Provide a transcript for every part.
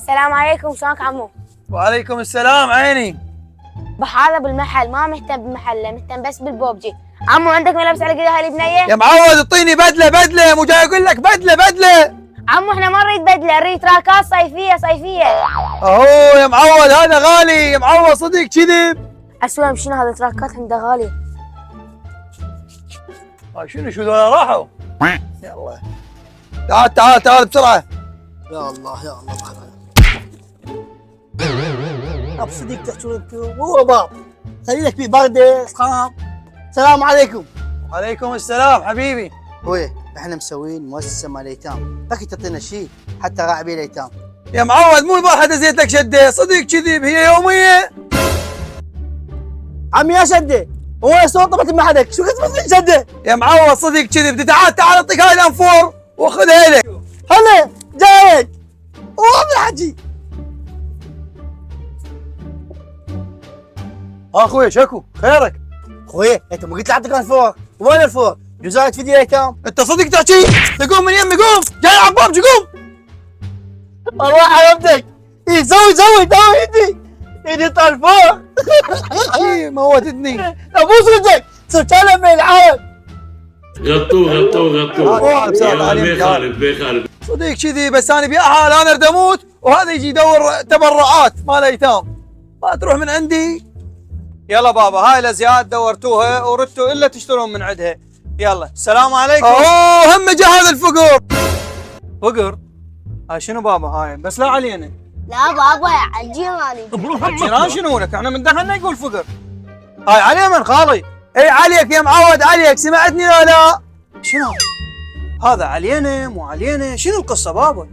السلام عليكم، شلونك عمو؟ وعليكم السلام عيني. بحاله بالمحل ما مهتم بمحله، مهتم بس بالبوبجي. عمو عندك ملابس على قدها هالي بنيه؟ يا معود اعطيني بدله مو جاي اقول لك بدله. عمو احنا ما نريد بدله، نريد تراكات صيفيه. اهو يا معود هذا غالي يا معود، صدق كذب. اسوي شنو هذا تراكات عنده غاليه. شنو شو ذولا راحوا؟ يلا تعال بسرعه. يا الله ابو صديق تحجون هو باب خلي لك في برده صخام. السلام عليكم. وعليكم السلام حبيبي. هوي احنا مسوين مؤسسه مال ايتام، باكي تعطينا شيء حتى راعي بيه الايتام. يا معود مو البارحه دزيت لك شده، صدق كذب هي يوميه. عمي يا شده هو صوت طبت بمحلك، شو قلت شده؟ يا معود صدق كذب، تعال اعطيك هاي الانفور وخذها لك. هلا جايك والله الحجي. اخوي شكو خيرك؟ خوي انت ما قلت لي اعطيك الفور، وين الفور؟ جزاية فدية الايتام. انت صدق تحكي؟ تقوم من يمي قوم، جاي على البابجي قوم. الله حبيبتك. اي سوي ايدي طال فوق. ايه موتتني. ابو صدق صرت انا من العالم. غطوه بيخالف. صدق كذي، بس انا بياها انا اريد اموت وهذا يجي يدور تبرعات مال ايتام، ما تروح من عندي. يلا بابا هاي الازياد دورتوها وردتوا الا تشترون من عندها. يلا السلام عليكم. اوه هم جهز الفقر. فقر؟ هاي شنو بابا هاي؟ بس لا علينا. لا بابا على الجيراني. الجيران شنو لك؟ احنا من دخلنا يقول فقر. هاي علي من خالي. اي عليك يا معود عليك، سمعتني لا؟ شنو؟ هذا علينا مو علينا، شنو القصة بابا؟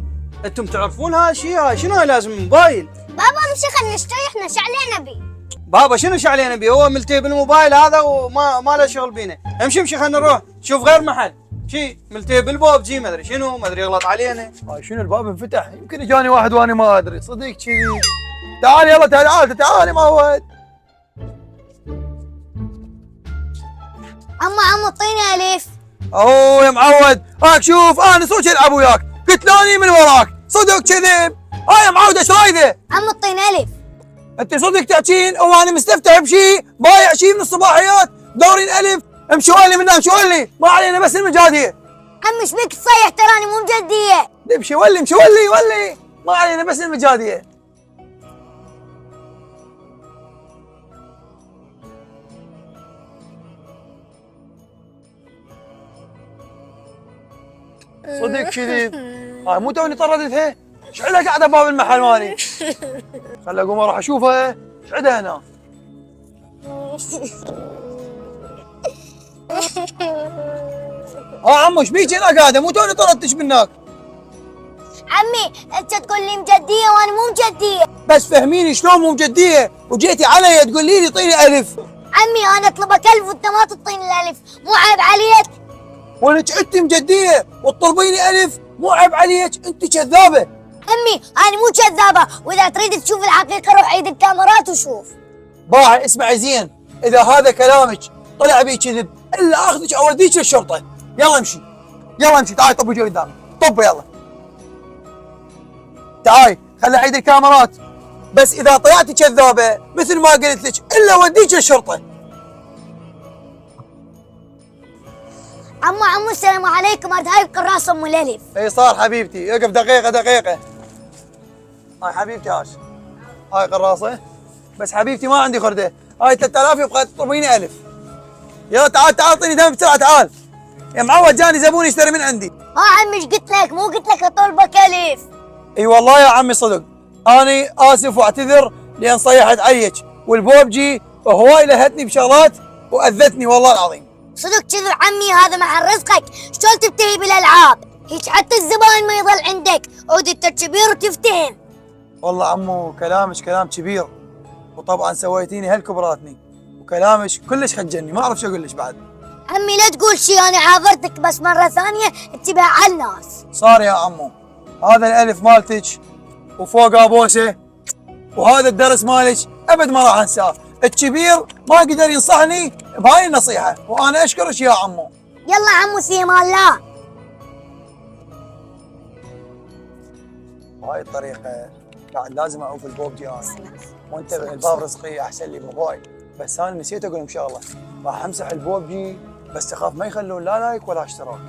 انتم تعرفون هذا الشيء؟ هاي شنو هاي لازم موبايل؟ بابا امشي خلينا نشتري، احنا شو علينا بي؟ بابا شنو شعلينا بيه؟ هو ملتهي بالموبايل هذا وما له شغل بينا. امشي خلينا نروح شوف غير محل. شي ملتهي بالبوبجي ما ادري شنو، ما ادري يغلط علينا. هاي شنو الباب انفتح، يمكن اجاني واحد وانا ما ادري، صدق كذي. تعال يلا تعال يا معود. عمو اعطيني الف. اوه يا معود هاك شوف انا صوت العب وياك، قتلاني من وراك، صدق كذب. يا معود ايش رايده؟ عمو اعطيني الف. انت صدق تحكين وانا مستفتح بشيء، بايع شيء من الصباحيات، دورين الف. امشوا لي من امشوا لي، ما علينا بس المجاديه. عمو ايش بك تصيح؟ تراني مو مجديه. امشي ولي، ما علينا بس المجاديه. صدق كذب. هاي مو توني طردتها، ايش عندها قاعده باب المحل مالي؟ خل اقوم اروح اشوفها، ايش عندها هنا؟ عمو ايش بيك هنا قاعده؟ مو توني طردتش منك. عمي انت تقول لي مجديه وانا مو مجديه. بس فهميني شلون مو مجديه وجيتي علي تقول لي اعطيني الف. عمي انا اطلبك الف وانت ما تعطيني الالف، مو عيب عليك؟ ولك انت مجديه وتطلبيني الف، مو عيب عليك، انت كذابه. عمي انا مو كذابه، واذا تريد تشوف الحقيقه روح عيد الكاميرات وشوف. باع اسمعي زين، اذا هذا كلامك طلع بي كذب الا اخذك اوديك للشرطه. يلا امشي تعالي طب وجهي قدام، طب يلا تعالي خلي عيد الكاميرات، بس اذا طلعتي كذابه مثل ما قلت لك الا اوديك للشرطه. عمو السلام عليكم، ارد هاي القراصه ام الالف. اي صار حبيبتي، اقف دقيقه. هاي حبيبتي هاي قراصه، بس حبيبتي ما عندي خرده، هاي 3000 يبقى تطلبيني الف. يلا تعال اعطيني دم بسرعه تعال. يا معود جاني زبون يشتري من عندي. عمي ايش قلت لك؟ مو قلت لك اطلبك الف. اي والله يا عمي صدق، اني اسف واعتذر لان صيحت عليك، والبوبجي هواي لهتني بشغلات واذتني والله العظيم. صدق كذب عمي، هذا محل رزقك، شلون تبتهي بالالعاب؟ هيك حتى الزباين ما يظل عندك، عود انت كبير وتفتهن. والله عمو كلامك كلام كبير، وطبعا سويتيني هالكبراتني، وكلامك كلش خجلني، ما اعرف شو اقول لك بعد. عمي لا تقول شيء، انا عافرتك بس مره ثانيه انتبه على الناس. صار يا عمو، هذا الالف مالتك وفوقها بوسه، وهذا الدرس مالك ابد ما راح انساه. الكبير ما قدر ينصحني بهاي النصيحه، وانا اشكرك يا عمو. يلا عمو سيما الله. بهاي الطريقه بعد لازم اعوف البوب انا وانتبه الباب رزقي احسن لي موبايل. بس انا نسيت اقول لهم شغله، راح امسح البوب بس اخاف ما يخلون لا لايك ولا اشتراك.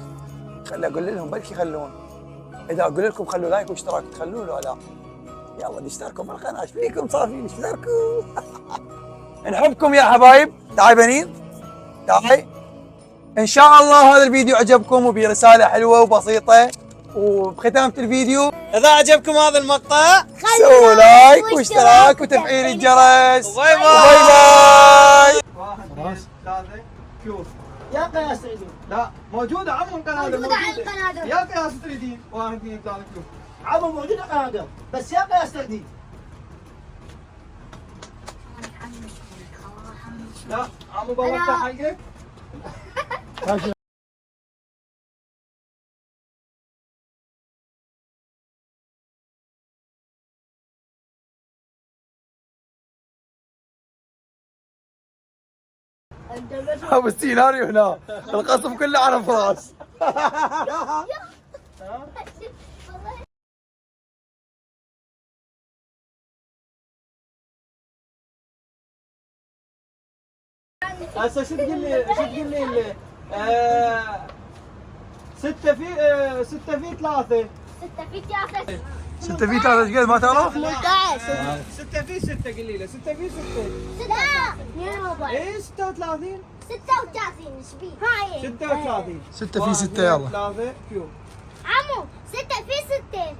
خلي اقول لهم بلكي يخلون. اذا اقول لكم خلوا لايك واشتراك تخلون ولا لا؟ يلا اشتركوا بالقناه، ايش فيكم صافي اشتركوا. نحبكم يا حبايب. تعال بنين تعال. ان شاء الله هذا الفيديو عجبكم وبيه رساله حلوه وبسيطه. وبختامة الفيديو اذا عجبكم هذا المقطع سووا لايك واشتراك وتفعيل الجرس. باي باي. واحد ثلاثة شوف يا قياس تريدين؟ لا موجودة عمو القنادر موجودة على القنادر. يا قياس تريدين؟ واحد اثنين ثلاثة شوف. عمو موجودة قنادر بس يا قياس تريدين؟ لا عمو بابا افتح حقك. ابو السيناريو هنا القصف كله على فراس. هسه شو تقول لي ستة في ثلاثة. 6 6 في في 3 3 ايش قد ما تعرف؟ 18 6 في 6 قولي له 6 في 6. 6 ايه 36 36 ايش بيه؟ هاي 36 6 في 6 يلا. 3 شوف عمو 6 في 6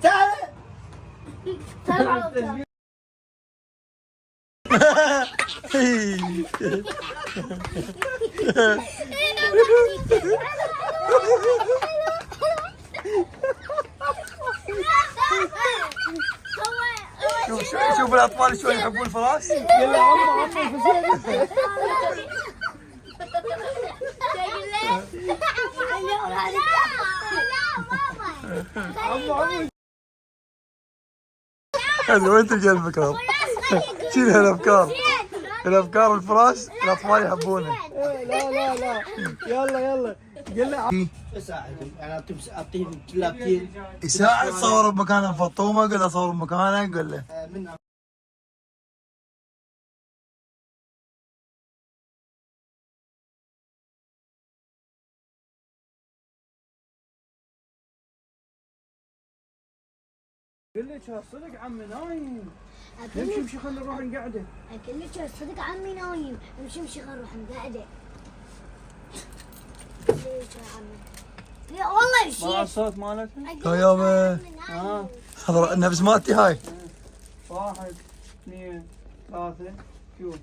تعال 7 شوف الاطفال شلون يحبون الفراس. يلا عمو هذا وين تلقى الفكره؟ شيل هالافكار. الافكار الفراس الاطفال يحبونها. لا يلا قل له اساعدهم يعني اعطيه لابتين يساعد صور بمكان فطومه. قل له صور بمكانه. قل له من قل لك صدق عمي نايم. امشي خلينا نروح نقعده. اقول لك صدق عمي نايم. امشي خل نروح نقعده. ليش يا عمي؟ لا والله مع شيء. الصوت مالته. يا يابا هذا النفس مالتي هاي. 1 2 3 شوف.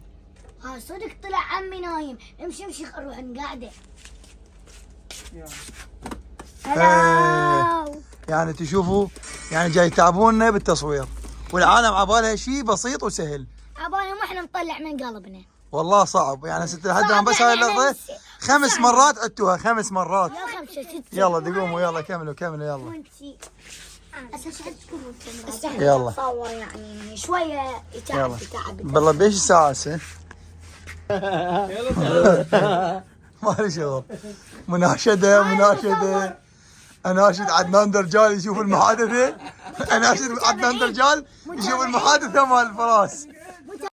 ها صدق طلع عمي نايم. امشي خل نروح نقعده. يلا هلا. يعني تشوفوا يعني جاي يتعبونا بالتصوير والعالم عبالها شيء بسيط وسهل. عبالنا ما احنا نطلع من قلبنا. والله صعب يعني ست لحد الان بس هاي يعني اللقطه 5 مرات عدتوها 5 مرات. يا 5 6 يلا قوموا يلا كملوا يلا. وانتي اساس يلا. تصور يعني شويه يتعب. بالله بيش الساعه هسه؟ ما لي شغل. مناشده اناشد عدنان درجال يشوف المحادثه. اناشد عدنان درجال يشوف المحادثه مال الفراس.